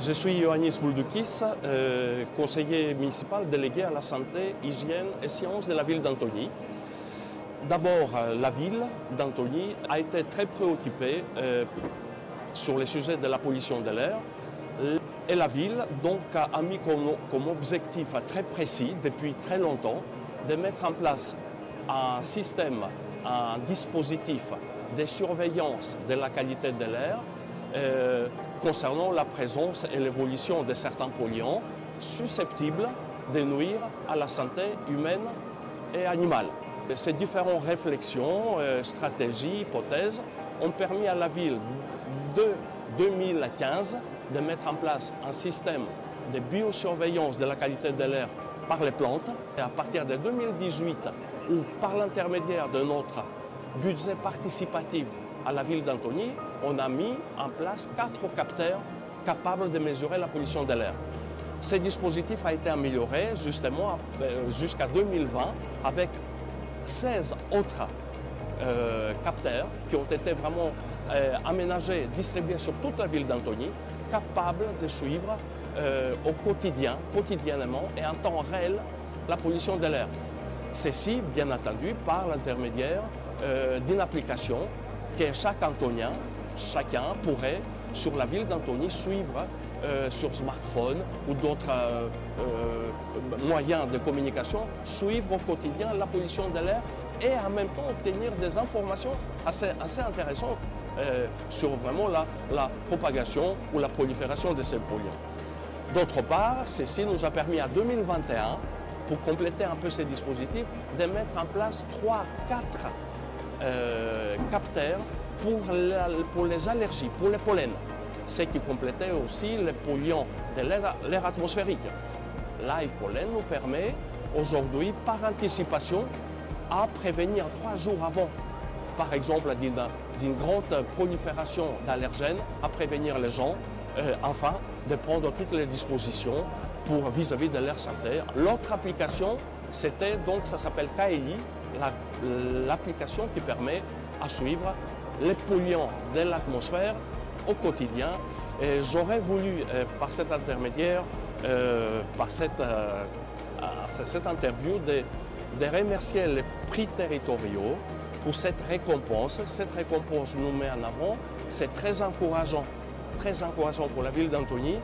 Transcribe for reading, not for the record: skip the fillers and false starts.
Je suis Ioannis Vouldukis, conseiller municipal délégué à la santé, hygiène et sciences de la ville d'Antony. D'abord, la ville d'Antony a été très préoccupée sur les sujets de la pollution de l'air. Et la ville donc, a mis comme objectif très précis, depuis très longtemps, de mettre en place un système, un dispositif de surveillance de la qualité de l'air concernant la présence et l'évolution de certains polluants susceptibles de nuire à la santé humaine et animale. Ces différentes réflexions, stratégies, hypothèses ont permis à la ville de 2015 de mettre en place un système de biosurveillance de la qualité de l'air par les plantes. Et à partir de 2018, où par l'intermédiaire de notre budget participatif à la ville d'Antony, on a mis en place 4 capteurs capables de mesurer la pollution de l'air. Ce dispositif a été amélioré justement jusqu'à 2020 avec 16 autres capteurs qui ont été vraiment aménagés, distribués sur toute la ville d'Antony, capables de suivre au quotidiennement et en temps réel la pollution de l'air. Ceci, bien entendu, par l'intermédiaire d'une application que chaque Antonien, chacun pourrait, sur la ville d'Antony, suivre sur smartphone ou d'autres moyens de communication, suivre au quotidien la pollution de l'air et en même temps obtenir des informations assez intéressantes sur vraiment la propagation ou la prolifération de ces polluants. D'autre part, ceci nous a permis à 2021, pour compléter un peu ces dispositifs, de mettre en place 3-4 capteurs pour les allergies, pour les pollens, ce qui complétait aussi les polluants de l'air atmosphérique. Live Pollen nous permet aujourd'hui, par anticipation, à prévenir 3 jours avant, par exemple, d'une grande prolifération d'allergènes, à prévenir les gens, enfin, de prendre toutes les dispositions pour vis-à-vis de leur santé. L'autre application, c'était donc, ça s'appelle KEI, l'application qui permet à suivre les polluants de l'atmosphère au quotidien. Et j'aurais voulu, par cet intermédiaire, par cette interview, de remercier les prix territoriaux pour cette récompense. Cette récompense nous met en avant, c'est très encourageant pour la ville d'Antony.